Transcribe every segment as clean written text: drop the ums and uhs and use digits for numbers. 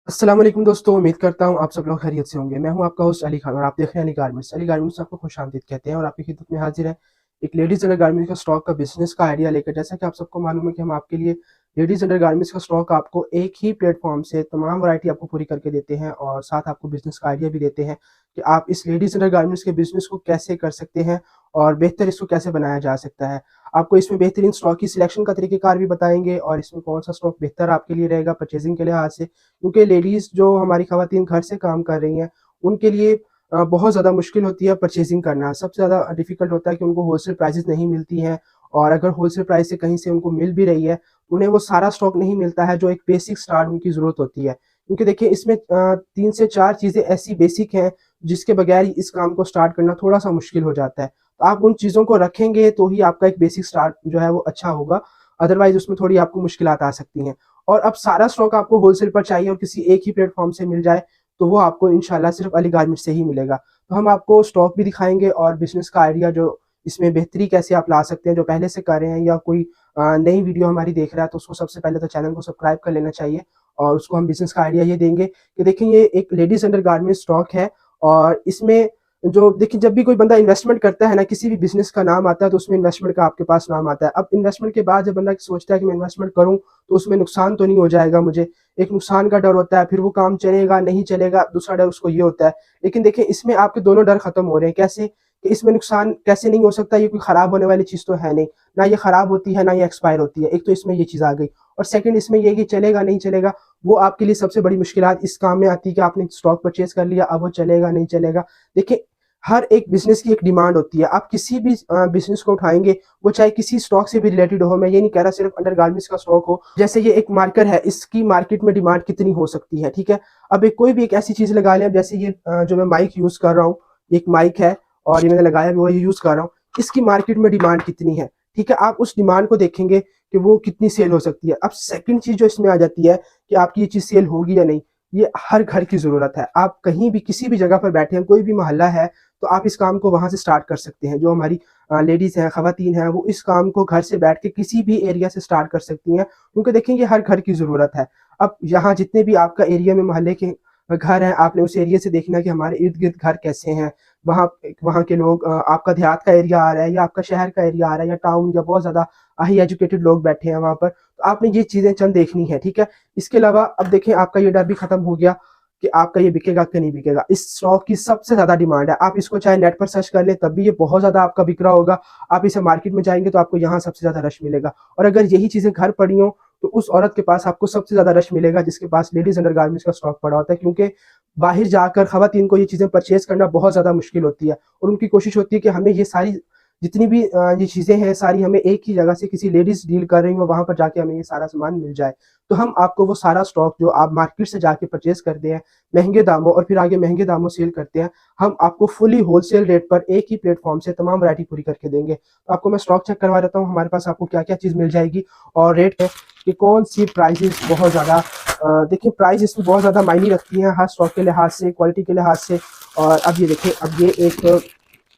अस्सलाम वालेकुम दोस्तों, उम्मीद करता हूँ आप सब लोग खैरियत से होंगे। मैं हूँ आपका होस्ट अली खान और आप देख रहे हैं अली गारमेंट्स। अली गारमेंट्स आपको खुशामदीद कहते हैं और आपकी खिदमत में हाजिर है एक लेडीज अंडर गारमेंट्स का स्टॉक का बिजनेस का आइडिया लेकर। जैसा कि आप सबको मालूम है कि हम आपके लिए लेडीज अंडर गारमेंट्स का स्टॉक आपको एक ही प्लेटफॉर्म से तमाम वैरायटी आपको पूरी करके देते हैं और साथ आपको बिजनेस का आइडिया भी देते हैं कि आप इस लेडीज अंडर गारमेंट्स के बिजनेस को कैसे कर सकते हैं और बेहतर इसको कैसे बनाया जा सकता है। आपको इसमें बेहतरीन स्टॉक की सिलेक्शन का तरीकेकार भी बताएंगे और इसमें कौन सा स्टॉक बेहतर आपके लिए रहेगा परचेजिंग के लिहाज से, क्योंकि लेडीज़ जो हमारी ख़वातीन घर से काम कर रही हैं, उनके लिए बहुत ज़्यादा मुश्किल होती है परचेजिंग करना। सबसे ज़्यादा डिफ़िकल्ट होता है कि उनको होलसेल प्राइसेज़ नहीं मिलती हैं और अगर होलसेल प्राइस से कहीं से उनको मिल भी रही है, उन्हें वो सारा स्टॉक नहीं मिलता है जो एक बेसिक स्टार्ट उनकी ज़रूरत होती है। क्योंकि देखिए इसमें 3 से 4 चीज़ें ऐसी बेसिक हैं, जिसके बगैर इस काम को स्टार्ट करना थोड़ा-सा मुश्किल हो जाता है। तो आप उन चीज़ों को रखेंगे तो ही आपका एक बेसिक स्टार्ट जो है वो अच्छा होगा, अदरवाइज़ उसमें थोड़ी आपको मुश्किलात आ सकती हैं। और अब सारा स्टॉक आपको होलसेल पर चाहिए और किसी एक ही प्लेटफॉर्म से मिल जाए, तो वो आपको इंशाल्लाह सिर्फ अली गारमेंट्स से ही मिलेगा। तो हम आपको स्टॉक भी दिखाएंगे और बिजनेस का आइडिया जो इसमें बेहतरी कैसे आप ला सकते हैं, जो पहले से कर रहे हैं या कोई नई वीडियो हमारी देख रहा है, तो उसको सबसे पहले तो चैनल को सब्सक्राइब कर लेना चाहिए। और उसको हम बिजनेस का आइडिया ये देंगे कि देखिए ये एक लेडीज अंडर गारमेंट स्टॉक है और इसमें जो देखिए जब भी कोई बंदा इन्वेस्टमेंट करता है ना, किसी भी बिजनेस का नाम आता है तो उसमें इन्वेस्टमेंट का आपके पास नाम आता है। अब इन्वेस्टमेंट के बाद जब बंदा सोचता है कि मैं इन्वेस्टमेंट करूं तो उसमें नुकसान तो नहीं हो जाएगा मुझे, एक नुकसान का डर होता है, फिर वो काम चलेगा नहीं चलेगा, दूसरा डर उसको ये होता है। लेकिन देखिए इसमें आपके दोनों डर खत्म हो रहे हैं। कैसे कि इसमें नुकसान कैसे नहीं हो सकता, ये कोई खराब होने वाली चीज तो है नहीं, ना ये खराब होती है ना ये एक्सपायर होती है। एक तो इसमें ये चीज आ गई और सेकंड इसमें ये कि चलेगा नहीं चलेगा, वो आपके लिए सबसे बड़ी मुश्किलात इस काम में आती है कि आपने स्टॉक परचेज कर लिया, अब वो चलेगा नहीं चलेगा। देखिए हर एक बिजनेस की एक डिमांड होती है। आप किसी भी बिजनेस को उठाएंगे, वो चाहे किसी स्टॉक से भी रिलेटेड हो, मैं ये नहीं कह रहा सिर्फ अंडरगारमेंट्स का स्टॉक हो। जैसे ये एक मार्कर है, इसकी मार्केट में डिमांड कितनी हो सकती है, ठीक है। अब एक कोई भी एक ऐसी चीज लगा लें, जैसे ये जो मैं माइक यूज कर रहा हूँ, एक माइक है और ये मैंने लगाया वो ये यूज कर रहा हूँ, इसकी मार्केट में डिमांड कितनी है, ठीक है। आप उस डिमांड को देखेंगे कि वो कितनी सेल हो सकती है। अब सेकंड चीज जो इसमें आ जाती है कि आपकी ये चीज सेल होगी या नहीं, ये हर घर की जरूरत है। आप कहीं भी किसी भी जगह पर बैठे हैं, कोई भी मोहल्ला है, तो आप इस काम को वहां से स्टार्ट कर सकते हैं। जो हमारी लेडीज हैं, खवातीन हैं, वो इस काम को घर से बैठ के किसी भी एरिया से स्टार्ट कर सकती हैं, क्योंकि देखेंगे हर घर की जरूरत है। अब यहाँ जितने भी आपका एरिया में मोहल्ले के घर हैं, आपने उस एरिया से देखना कि हमारे इर्द गिर्द घर कैसे हैं। वहाँ वहाँ के लोग, आपका देहात का एरिया आ रहा है या आपका शहर का एरिया आ रहा है या टाउन, या बहुत ज्यादा हाई एजुकेटेड लोग बैठे हैं वहां पर, तो आपने ये चीजें चंद देखनी है, ठीक है। इसके अलावा अब देखें आपका ये डर भी खत्म हो गया कि आपका ये बिकेगा कि नहीं बिकेगा। इस स्टॉक की सबसे ज्यादा डिमांड है। आप इसको चाहे नेट पर सर्च कर ले तब भी ये बहुत ज्यादा आपका बिक रहा होगा। आप इसे मार्केट में जाएंगे तो आपको यहाँ सबसे ज्यादा रश मिलेगा। और अगर यही चीजें घर पड़ी हो तो उस औरत के पास आपको सबसे ज्यादा रश मिलेगा जिसके पास लेडीज अंडरगारमेंट्स का स्टॉक पड़ा होता है, क्योंकि बाहर जाकर खवातीन को ये चीजें परचेज करना बहुत ज्यादा मुश्किल होती है और उनकी कोशिश होती है कि हमें ये सारी जितनी भी ये चीजें हैं सारी हमें एक ही जगह से किसी लेडीज डील कर रही हो वहां पर जाके हमें ये सारा सामान मिल जाए। तो हम आपको वो सारा स्टॉक जो आप मार्केट से जाके परचेज करते हैं महंगे दामों और फिर आगे महंगे दामों सेल करते हैं, हम आपको फुली होलसेल रेट पर एक ही प्लेटफॉर्म से तमाम वैरायटी पूरी करके देंगे। तो आपको मैं स्टॉक चेक करवा देता हूँ हमारे पास आपको क्या क्या चीज मिल जाएगी और रेट है कि कौन सी प्राइजेस बहुत ज्यादा देखिए प्राइस इसमें बहुत ज्यादा मायने रखती है हर स्टॉक के लिहाज से, क्वालिटी के लिहाज से। और अब ये देखिए, अब ये एक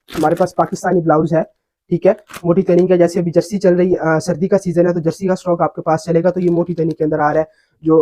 हमारे पास पाकिस्तानी ब्लाउज है, ठीक है, मोटी तनी का। जैसे अभी जर्सी चल रही सर्दी का सीजन है तो जर्सी का स्टॉक आपके पास चलेगा, तो ये मोटी तनी के अंदर आ रहा है जो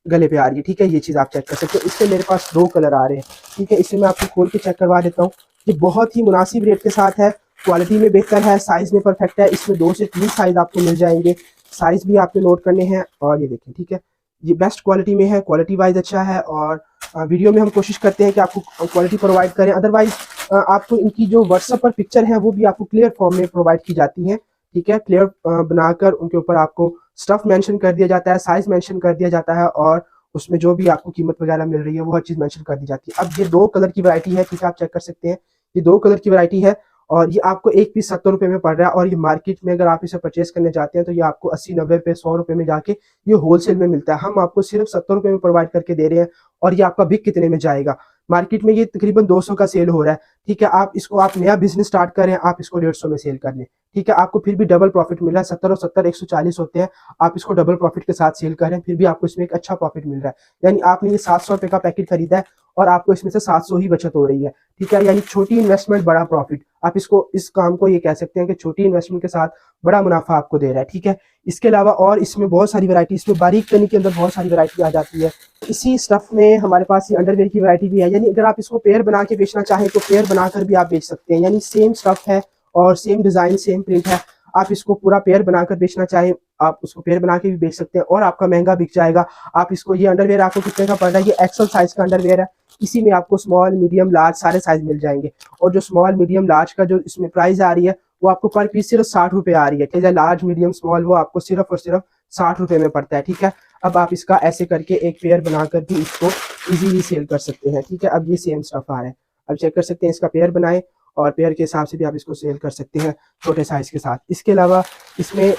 गले पे आ रही है, ठीक है। ये चीज आप चेक कर सकते हो। इससे मेरे पास 2 कलर आ रहे हैं, ठीक है। इसे मैं आपको खोल के चेक करवा देता हूँ। ये बहुत ही मुनासिब रेट के साथ है, क्वालिटी में बेहतर है, साइज में परफेक्ट है। इसमें 2 से 3 साइज आपको मिल जाएंगे, साइज भी आपको नोट करने हैं। और ये देखें, ठीक है, ये बेस्ट क्वालिटी में है, क्वालिटी वाइज अच्छा है। और वीडियो में हम कोशिश करते हैं कि आपको क्वालिटी प्रोवाइड करें, अदरवाइज आपको इनकी जो व्हाट्सएप पर पिक्चर है वो भी आपको क्लियर फॉर्म में प्रोवाइड की जाती है, ठीक है। क्लियर बनाकर उनके ऊपर आपको स्टफ मेंशन कर दिया जाता है, साइज मेंशन कर दिया जाता है और उसमें जो भी आपको कीमत वगैरह मिल रही है वो हर चीज मेंशन कर दी जाती है। अब ये 2 कलर की वैरायटी है, ठीक है, आप चेक कर सकते हैं। ये 2 कलर की वैरायटी है और ये आपको एक पीस 70 रुपए में पड़ रहा है। और ये मार्केट में अगर आप इसे परचेज करने जाते हैं तो ये आपको 80-90 रुपए 100 रुपए में जाके ये होलसेल में मिलता है। हम आपको सिर्फ 70 रुपए में प्रोवाइड करके दे रहे हैं और ये आपका बिक कितने में जाएगा, मार्केट में ये तकरीबन 200 का सेल हो रहा है, ठीक है। आप इसको आप नया बिजनेस स्टार्ट करें, आप इसको 150 में सेल कर लें, ठीक है। आपको फिर भी डबल प्रॉफिट मिल रहा है। 70 और 70 140 होते हैं, आप इसको डबल प्रॉफिट के साथ सेल करें फिर भी आपको इसमें एक अच्छा प्रॉफिट मिल रहा है। यानी आपने ये 700 रुपए का पैकेट खरीदा है और आपको इसमें से 700 ही बचत हो रही है, ठीक है। यानी छोटी इन्वेस्टमेंट बड़ा प्रॉफिट, आप इसको इस काम को ये कह सकते हैं कि छोटी इन्वेस्टमेंट के साथ बड़ा मुनाफा आपको दे रहा है, ठीक है। इसके अलावा और इसमें बहुत सारी वैरायटी, इसमें बारीक कनी के अंदर बहुत सारी वैरायटी आ जाती है। इसी स्टफ में हमारे पास ये अंडरवेयर की वैरायटी भी है, यानी अगर आप इसको पेयर बना के बेचना चाहें तो पेयर बनाकर भी आप बेच सकते हैं। यानी सेम स्टफ है और सेम डिजाइन सेम प्रिंट है, आप इसको पूरा पेयर बनाकर बेचना चाहें आप उसको पेयर बना के भी बेच सकते हैं और आपका महंगा बिक जाएगा। आप इसको, ये अंडरवेयर आपको कितने का पड़ रहा है, ये एक्सल साइज का अंडरवेयर है, इसी में आपको स्मॉल मीडियम लार्ज सारे साइज मिल जाएंगे। और जो स्मॉल मीडियम लार्ज का जो इसमें प्राइस आ रही है वो आपको पर पीस सिर्फ 60 रुपए आ रही है, ठीक है। लार्ज मीडियम स्मॉल वो आपको सिर्फ और सिर्फ 60 रुपए में पड़ता है, ठीक है। अब आप इसका ऐसे करके एक पेयर बनाकर भी इसको इजीली सेल कर सकते हैं, ठीक है। अब ये सेम स्टफ आ रहा है, अब चेक कर सकते हैं, इसका पेयर बनाए और पेयर के हिसाब से भी आप इसको सेल कर सकते हैं छोटे साइज के साथ। इसके अलावा इसमें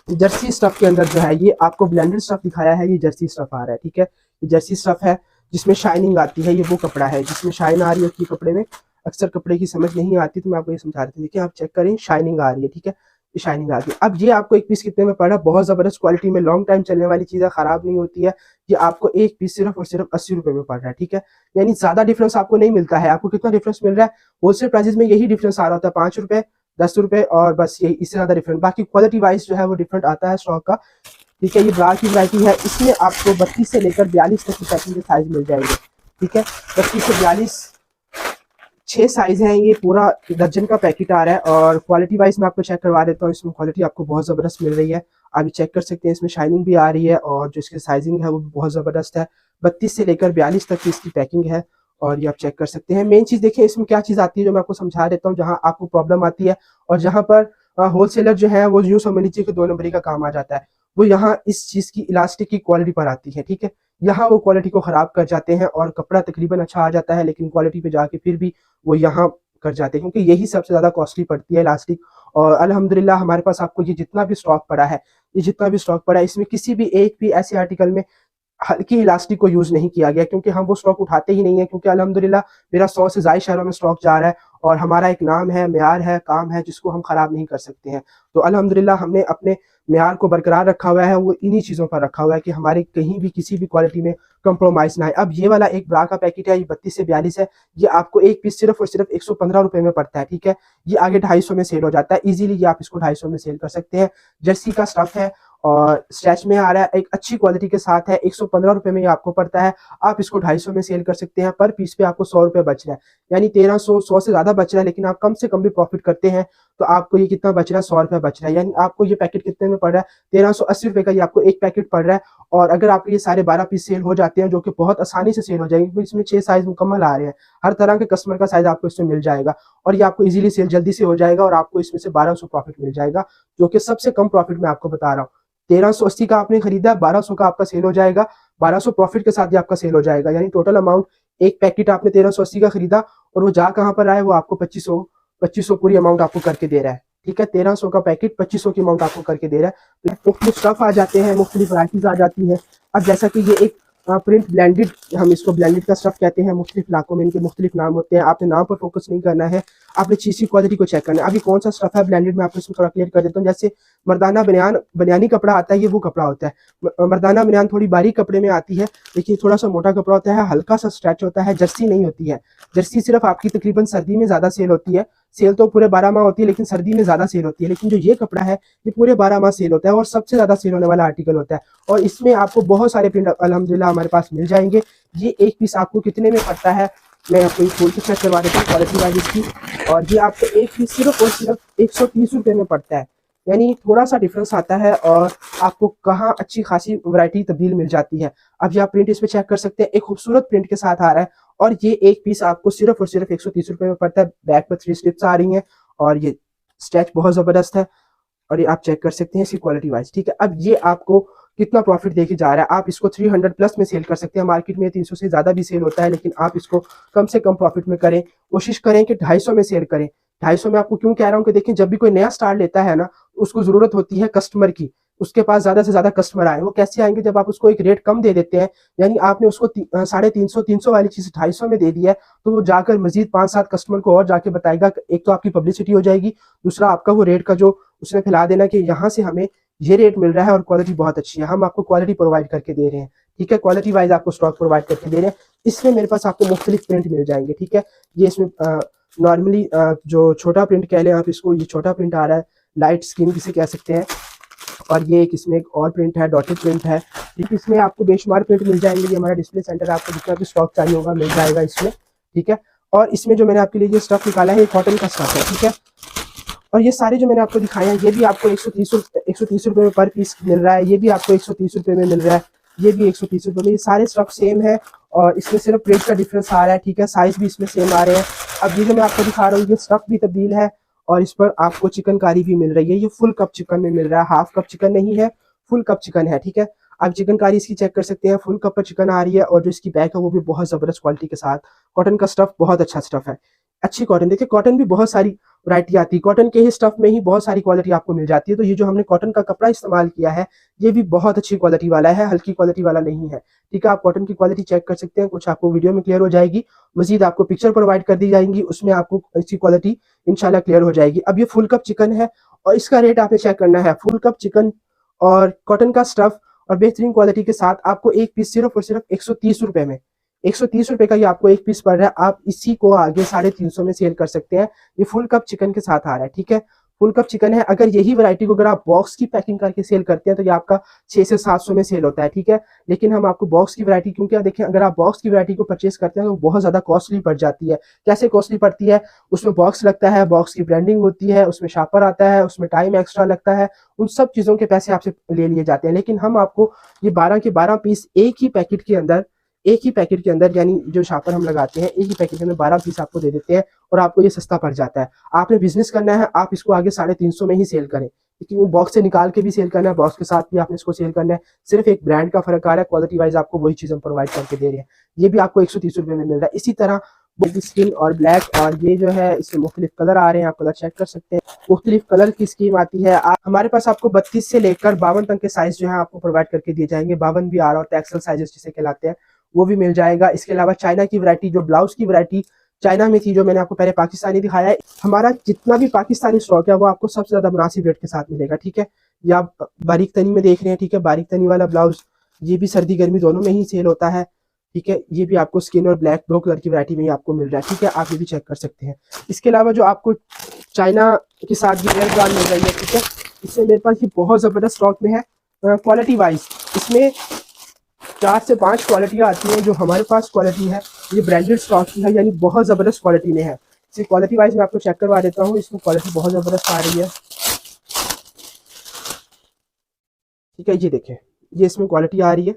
जर्सी स्टफ के अंदर जो है, ये आपको ब्लेंडेड स्टफ दिखाया है, ये जर्सी स्टफ आ रहा है, ठीक है। ये जर्सी स्टफ है जिसमें शाइनिंग आती है, ये वो कपड़ा है जिसमें शाइन आ रही होती है कपड़े में। अक्सर कपड़े की समझ नहीं आती तो मैं आपको ये समझा रही थी, देखिए आप चेक करें शाइनिंग आ रही है, ठीक है, ये शाइनिंग आ रही है। अब ये आपको एक पीस कितने में पड़ रहा है, बहुत जबरदस्त क्वालिटी में, लॉन्ग टाइम चलने वाली चीज़ है, खराब नहीं होती है। ये आपको एक पीस सिर्फ और सिर्फ 80 रुपए में पड़ रहा है, ठीक है। यानी ज्यादा डिफरेंस आपको नहीं मिलता है। आपको कितना डिफरेंस मिल रहा है, होलसेल प्राइसेस में यही डिफरेंस आ रहा होता है, 5 रुपए 10 रुपए और बस यही, इससे ज्यादा डिफरेंट। बाकी क्वालिटी वाइज जो है वो डिफरेंट आता है स्टॉक का, ठीक है। ये ब्रा की वैरायटी है, इसमें आपको 32 से लेकर 42 तक की पैकिंग के साइज मिल जाएंगे, ठीक है। 32 से 42 6 साइज हैं, ये पूरा दर्जन का पैकेट आ रहा है। और क्वालिटी वाइज मैं आपको चेक करवा देता हूँ, इसमें क्वालिटी आपको बहुत ज़बरदस्त मिल रही है, आप चेक कर सकते हैं। इसमें शाइनिंग भी आ रही है और जो इसकी साइजिंग है वो भी बहुत ज़बरदस्त है। 32 से लेकर 42 तक की इसकी पैकिंग है और ये आप चेक कर सकते हैं। मेन चीज़ देखिए इसमें क्या चीज़ आती है जो मैं आपको समझा देता हूँ, जहाँ आपको प्रॉब्लम आती है और जहाँ पर होलसेलर जो है वो यूँ समझ लीजिए कि 2 नंबरी का काम आ जाता है, वो यहाँ इस चीज़ की इलास्टिक की क्वालिटी पर आती है, ठीक है। यहाँ वो क्वालिटी को ख़राब कर जाते हैं और कपड़ा तकरीबन अच्छा आ जाता है, लेकिन क्वालिटी पे जाके फिर भी वो यहाँ कर जाते हैं, क्योंकि यही सबसे ज़्यादा कॉस्टली पड़ती है इलास्टिक। और अल्हम्दुलिल्लाह हमारे पास आपको ये जितना भी स्टॉक पड़ा है, ये जितना भी स्टॉक पड़ा है, इसमें किसी भी एक भी ऐसे आर्टिकल में हल्की इलास्टिक को यूज़ नहीं किया गया, क्योंकि हम वो स्टॉक उठाते ही नहीं है। क्योंकि अल्हम्दुलिल्लाह मेरा 100 से ज़ायद शहरों में स्टॉक जा रहा है और हमारा एक नाम है, म्यार है, काम है जिसको हम ख़राब नहीं कर सकते हैं। तो अल्हम्दुलिल्लाह हमने अपने म्यार को बरकरार रखा हुआ है, वो इन्हीं चीज़ों पर रखा हुआ है कि हमारे कहीं भी किसी भी क्वालिटी में कंप्रोमाइज़ ना है। अब ये वाला एक ब्रा का पैकेट है, ये 32 से 42 है, ये आपको एक पीस सिर्फ और सिर्फ 115 रुपए में पड़ता है, ठीक है। ये आगे 250 में सेल हो जाता है इजीली, ये आप इसको 250 में सेल कर सकते हैं। जर्सी का स्टफ है और स्ट्रेच में आ रहा है, एक अच्छी क्वालिटी के साथ है, 115 रुपए में ये आपको पड़ता है। आप इसको 250 में सेल कर सकते हैं, पर पीस पे आपको 100 रुपए बच रहा है, यानी 1300, 100 से ज्यादा बच रहा है, लेकिन आप कम से कम भी प्रॉफिट करते हैं तो आपको ये कितना बच रहा है, 100 रुपए बच रहा है। यानी आपको ये पैकेट कितने में पड़ रहा है, 1380 रुपए का ये आपको एक पैकेट पड़ रहा है। और अगर आपके ये सारे 12 पीस सेल हो जाते हैं, जो कि बहुत आसानी से सेल हो जाएंगे, क्योंकि इसमें 6 साइज मुकम्मल आ रहे हैं, हर तरह के कस्टमर का साइज आपको इसमें मिल जाएगा और ये आपको इजीली सेल जल्दी से हो जाएगा और आपको इसमें से 1200 प्रॉफिट मिल जाएगा, जो कि सबसे कम प्रॉफिट मैं आपको बता रहा हूँ। 1380 का आपने खरीदा, 1200 का आपका सेल हो जाएगा, 1200 प्रॉफिट के साथ ही आपका सेल हो जाएगा। यानी टोटल अमाउंट, एक पैकेट आपने 1380 का खरीदा और वो जा कहाँ पर रहा है, वो आपको 2500 पूरी अमाउंट आपको करके दे रहा है, ठीक है। 1300 का पैकेट 2500 की अमाउंट आपको करके दे रहा है। तो मुख्तलिफ स्टफ आ जाते हैं, मुख्तलिफ वैराइटीज आ जाती है। अब जैसा कि ये एक प्रिंट ब्लेंडेड, हम इसको ब्लेंडेड का स्टफ कहते हैं, मुख्तलिफ इलाकों में इनके मुख्तलिफ नाम होते हैं। आपने नाम पर फोकस नहीं करना है, आपने चीज़ की क्वालिटी को चेक करना है। अभी कौन सा स्टफ है ब्लेंडेड में, आपको इसमें थोड़ा क्लियर कर देता हूँ। जैसे मर्दाना बनियानी कपड़ा आता है, ये वो कपड़ा होता है। मर्दाना बनियान थोड़ी बारीक कपड़े में आती है, लेकिन थोड़ा सा मोटा कपड़ा होता है, हल्का सा स्ट्रेच होता है, जर्सी नहीं होती है। जर्सी सिर्फ आपकी तकरीबन सर्दी में ज़्यादा सेल होती है, सेल तो पूरे 12 माह होती है, लेकिन सर्दी में ज़्यादा सेल होती है। लेकिन जो ये कपड़ा है ये पूरे 12 माह सेल होता है और सबसे ज़्यादा सेल होने वाला आर्टिकल होता है। और इसमें आपको बहुत सारे प्रिंट अल्हम्दुलिल्लाह हमारे पास मिल जाएंगे। ये एक पीस आपको कितने में पड़ता है, मैं आपको खोल के चेक करवा देता हूँ क्वालिटी वाइज इसकी। और ये आपको एक पीस सिर्फ और सिर्फ 130 रुपये में पड़ता है, यानी थोड़ा सा डिफरेंस आता है और आपको कहाँ अच्छी खासी वैरायटी तब्दील मिल जाती है। अब ये आप प्रिंट इसमें चेक कर सकते हैं, एक खूबसूरत प्रिंट के साथ आ रहा है और ये एक पीस आपको सिर्फ और सिर्फ 130 रुपये में पड़ता है। बैक पर 3 स्ट्रिप्स आ रही हैं और ये स्ट्रेच बहुत ज़बरदस्त है और ये आप चेक कर सकते हैं इसकी क्वालिटी वाइज, ठीक है। अब ये आपको कितना प्रॉफिट देके जा रहा है, आप इसको 300 प्लस में सेल कर सकते हैं। मार्केट में 300 से ज़्यादा भी सेल होता है, लेकिन आप इसको कम से कम प्रॉफिट में करें, कोशिश करें कि 250 में सेल करें। 250 में आपको क्यों कह रहा हूँ कि देखें, जब भी कोई नया स्टार्ट लेता है ना, उसको ज़रूरत होती है कस्टमर की, उसके पास ज़्यादा से ज़्यादा कस्टमर आए। वो कैसे आएंगे, जब आप उसको एक रेट कम दे देते हैं, यानी आपने उसको 350 वाली चीज़ 250 में दे दिया है, तो वो जाकर मजीद 5-7 कस्टमर को और जाके बताएगा। एक तो आपकी पब्लिसिटी हो जाएगी, दूसरा आपका वो रेट का जो उसने फैला देना कि यहाँ से हमें ये रेट मिल रहा है और क्वालिटी बहुत अच्छी है, हम आपको क्वालिटी प्रोवाइड करके दे रहे हैं, ठीक है, क्वालिटी वाइज आपको स्टॉक प्रोवाइड करके दे रहे हैं। इसमें मेरे पास आपको मुख्तलिफ प्रिंट मिल जाएंगे, ठीक है। ये इसमें नॉर्मली जो छोटा प्रिंट कह लें आप इसको, ये छोटा प्रिंट आ रहा है, लाइट स्किन किसे कह सकते हैं। और ये एक इसमें एक और प्रिंट है, डॉटेड प्रिंट है, ठीक। इसमें आपको बेशुमार प्रिंट मिल जाएंगे। ये हमारा डिस्प्ले सेंटर, आपको जितना भी स्टॉक चाहिए होगा मिल जाएगा इसमें, ठीक है। और इसमें जो मैंने आपके लिए ये स्टफ निकाला है, ये कॉटन का स्टफ है, ठीक है। और ये सारे जो मैंने आपको दिखाए हैं, ये भी आपको 130 रुपये में पर पीस मिल रहा है। ये भी आपको 130 रुपये में मिल रहा है, ये भी 130 रुपये में। ये सारे स्टफ सेम है और इसमें सिर्फ प्रिंट का डिफरेंस आ रहा है, ठीक है। साइज भी इसमें सेम आ रहे हैं। अब ये जो मैं आपको दिखा रहा हूँ, ये स्टफ भी तब्दील है और इस पर आपको चिकनकारी भी मिल रही है। ये फुल कप चिकन में मिल रहा है, हाफ कप चिकन नहीं है, फुल कप चिकन है, ठीक है। आप चिकनकारी इसकी चेक कर सकते हैं, फुल कप पर चिकन आ रही है। और जो इसकी बैक है वो भी बहुत जबरदस्त क्वालिटी के साथ। कॉटन का स्टफ बहुत अच्छा स्टफ है, अच्छी कॉटन। देखिए कॉटन भी बहुत सारी वैरायटी आती है, कॉटन के ही स्टफ में ही बहुत सारी क्वालिटी आपको मिल जाती है। तो ये जो हमने कॉटन का कपड़ा इस्तेमाल किया है, ये भी बहुत अच्छी क्वालिटी वाला है, हल्की क्वालिटी वाला नहीं है, ठीक है। आप कॉटन की क्वालिटी चेक कर सकते हैं, कुछ आपको वीडियो में क्लियर हो जाएगी, मजीद आपको पिक्चर प्रोवाइड कर दी जाएंगी, उसमें आपको इसकी क्वालिटी इंशाल्लाह क्लियर हो जाएगी। अब ये फुल कप चिकन है और इसका रेट आपने चेक करना है। फुल कप चिकन और कॉटन का स्टफ और बेहतरीन क्वालिटी के साथ आपको एक पीस सिर्फ और सिर्फ 130 रुपए में, 130 रुपए का ये आपको एक पीस पड़ रहा है। आप इसी को आगे 350 में सेल कर सकते हैं। ये फुल कप चिकन के साथ आ रहा है, ठीक है। फुल कप चिकन है। अगर यही वैरायटी को अगर आप बॉक्स की पैकिंग करके सेल करते हैं तो ये आपका 600 से 700 में सेल होता है, ठीक है। लेकिन हम आपको बॉक्स की वैरायटी, क्योंकि देखें अगर आप बॉक्स की वैरायटी को परचेस करते हैं तो बहुत ज्यादा कॉस्टली पड़ जाती है। कैसे कॉस्टली पड़ती है? उसमें बॉक्स लगता है, बॉक्स की ब्रांडिंग होती है, उसमें शापर आता है, उसमें टाइम एक्स्ट्रा लगता है, उन सब चीजों के पैसे आपसे ले लिए जाते हैं। लेकिन हम आपको ये 12 के 12 पीस एक ही पैकेट के अंदर यानी जो शापर हम लगाते हैं, एक ही पैकेट के अंदर 12 पीस आपको दे देते हैं और आपको ये सस्ता पड़ जाता है। आपने बिजनेस करना है, आप इसको आगे 350 में ही सेल करें, क्योंकि वो बॉक्स से निकाल के भी सेल करना है, बॉक्स के साथ भी आपने इसको सेल करना है। सिर्फ एक ब्रांड का फर्क आ रहा है, क्वालिटी वाइज आपको वही चीज हम प्रोवाइड करके दे रहे हैं। ये भी आपको 130 रुपये में मिल रहा है। इसी तरह स्किन और ब्लैक, और ये जो है इसमें मुख्तलिफ कलर आ रहे हैं, आप कलर चेक कर सकते हैं। मुख्तलिफ कलर की स्कीम आती है। हमारे पास आपको 32 से लेकर 52 तक के साइज जो है आपको प्रोवाइड करके दिए जाएंगे। 52 भी आ रहा होता है, एक्सेल साइजेस जिसे कहलाते हैं, वो भी मिल जाएगा। इसके अलावा चाइना की वैरायटी, जो ब्लाउज की वैरायटी चाइना में थी, जो मैंने आपको पहले पाकिस्तानी दिखाया है, हमारा जितना भी पाकिस्तानी स्टॉक है वो आपको सबसे ज्यादा मुनासिब रेट के साथ मिलेगा, ठीक है। ये आप बारीक तनी में देख रहे हैं, ठीक है। बारीक तनी वाला ब्लाउज, ये भी सर्दी गर्मी दोनों में ही सेल होता है, ठीक है। ये भी आपको स्किन और ब्लैक 2 कलर की वैरायटी में ही आपको मिल रहा है, ठीक है। आप ये भी चेक कर सकते हैं। इसके अलावा जो आपको चाइना के साथ ये एयर गार्ड मिल रही है, ठीक है। इसमें मेरे पास ये बहुत जबरदस्त स्टॉक में है। क्वालिटी वाइज इसमें 4 से 5 क्वालिटियाँ आती हैं। जो हमारे पास क्वालिटी है ये ब्रांडेड स्टॉक की है, यानी बहुत ज़बरदस्त क्वालिटी में है। इसी क्वालिटी वाइज मैं आपको चेक करवा देता हूँ। इसमें क्वालिटी बहुत ज़बरदस्त आ रही है, ठीक है। ये देखें, ये इसमें क्वालिटी आ रही है,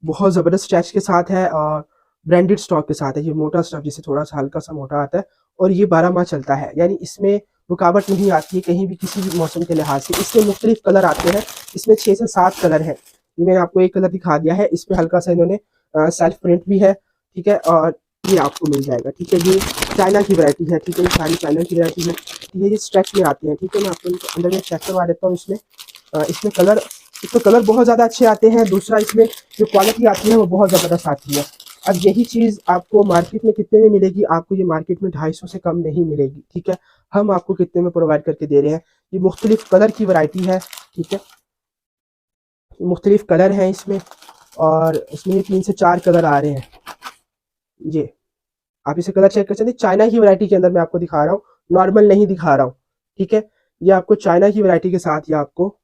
बहुत ज़बरदस्त स्ट्रेच के साथ है और ब्रांडेड स्टॉक के साथ है। ये मोटा स्टफ जिसे थोड़ा सा हल्का सा मोटा आता है और ये 12 माह चलता है, यानी इसमें रुकावट नहीं आती है कहीं भी किसी भी मौसम के लिहाज से। इसमें मुख्तलिफ कलर आते हैं, इसमें 6 से 7 कलर हैं। ये मैंने आपको एक कलर दिखा दिया है, इसमें हल्का सा इन्होंने सेल्फ प्रिंट भी है, ठीक है। और ये आपको मिल जाएगा, ठीक है। ये चाइना की वैरायटी है, ठीक है। ये सारी चाइना की वैरायटी है, ये स्ट्रेच में आते हैं, ठीक है। मैं आपको अंदर में चेक करवा देता हूँ। इसमें कलर, एक तो कलर बहुत ज़्यादा अच्छे आते हैं, दूसरा इसमें जो क्वालिटी आती है वो बहुत ज़बरदस्त आती है। अब यही चीज़ आपको मार्केट में कितने में मिलेगी? आपको ये मार्केट में 250 से कम नहीं मिलेगी, ठीक है। हम आपको कितने में प्रोवाइड करके दे रहे हैं? ये मुख्तलिफ कलर की वैरायटी है, ठीक है। मुख्तलिफ कलर हैं इसमें, और इसमें 3 से 4 कलर आ रहे हैं। ये आप इसे कलर चेक कर सकते हैं। चाइना की वैरायटी के अंदर मैं आपको दिखा रहा हूँ, नॉर्मल नहीं दिखा रहा हूँ, ठीक है। ये आपको चाइना की वैरायटी के साथ ये आपको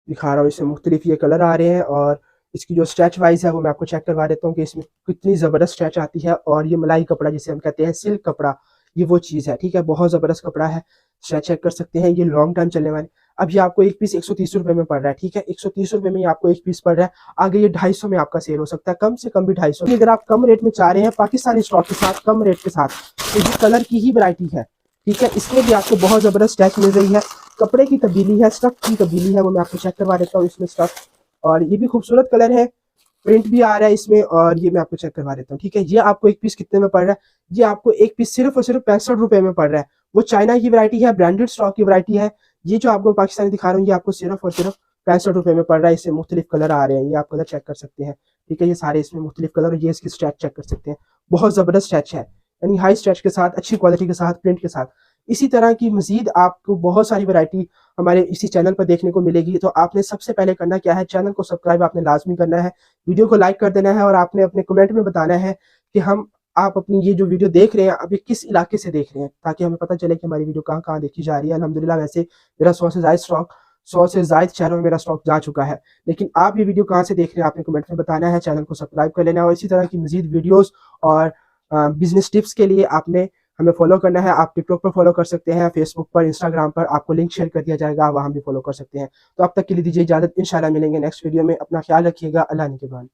दिखा रहा हूँ। इसमें मुख्तलिफ ये कलर आ रहे हैं और इसकी जो स्ट्रेच वाइज है वो मैं आपको चेक करवा देता हूँ कि इसमें कितनी ज़बरदस्त स्ट्रेच आती है। और ये मलाई कपड़ा जिसे हम कहते हैं, सिल्क कपड़ा, ये वो चीज़ है, ठीक है। बहुत ज़बरदस्त कपड़ा है, स्ट्रेच चेक कर सकते हैं। ये लॉन्ग टाइम चलने वाले। अब ये आपको एक पीस 130 रुपये में पड़ रहा है, ठीक है। 130 रुपये में आपको एक पीस पड़ रहा है। आगे ये 250 में आपका सेल हो सकता है, कम से कम भी 250। अगर आप कम रेट में चाह रहे हैं पाकिस्तानी स्टॉक के साथ, कम रेट के साथ, तो ये कलर की ही वैरायटी है, ठीक है। इसमें भी आपको बहुत ज़बरदस्त स्ट्रेच मिल रही है, कपड़े की तब्दीली है, स्टफ की तब्दीली है, वो मैं आपको चेक करवा देता हूँ इसमें स्टफ। और ये भी खूबसूरत कलर है, प्रिंट भी आ रहा है इसमें, और ये मैं आपको चेक करवा देता हूँ, ठीक है। ये आपको एक पीस कितने में पड़ रहा है? ये आपको एक पीस सिर्फ और सिर्फ 65 रुपये में पड़ रहा है। वो चाइना की वैरायटी है, ब्रांडेड स्टॉक की वैरायटी है। ये जो आपको पाकिस्तानी दिखा रहा हूँ, ये आपको सिर्फ और सिर्फ 65 रुपये में पड़ रहा है। इसमें मुख्तलिफ कलर आ रहे हैं, ये आप कलर चेक कर सकते हैं, ठीक है। ये सारे इसमें मुख्तलिफ कलर, ये इसकी स्ट्रेच चेक कर सकते हैं, बहुत ज़बरदस्त स्ट्रेच है, यानी हाई स्ट्रेच के साथ, अच्छी क्वालिटी के साथ, प्रिंट के साथ। इसी तरह की मज़ीद आपको बहुत सारी वैरायटी हमारे इसी चैनल पर देखने को मिलेगी। तो आपने सबसे पहले करना क्या है, चैनल को सब्सक्राइब आपने लाज़मी करना है, वीडियो को लाइक कर देना है और आपने अपने कमेंट में बताना है कि आप अपनी ये जो वीडियो देख रहे हैं, अभी किस इलाके से देख रहे हैं, ताकि हमें पता चले कि हमारी वीडियो कहाँ-कहाँ देखी जा रही है। अल्हम्दुलिल्लाह वैसे मेरा 100 से ज़ायद शहरों में मेरा स्टॉक जा चुका है। लेकिन आप ये वीडियो कहाँ से देख रहे हैं, आपने कमेंट में बताना है, चैनल को सब्सक्राइब कर लेना है और इसी तरह की मज़ीद वीडियोज़ और बिज़नेस टिप्स के लिए आपने हमें फॉलो करना है। आप टिकटॉक पर फॉलो कर सकते हैं, फेसबुक पर, इंस्टाग्राम पर आपको लिंक शेयर कर दिया जाएगा, आप वहाँ भी फॉलो कर सकते हैं। तो अब तक के लिए दीजिए इजाज़त, इंशाल्लाह मिलेंगे नेक्स्ट वीडियो में। अपना ख्याल रखिएगा, अल्लाह निगहबान।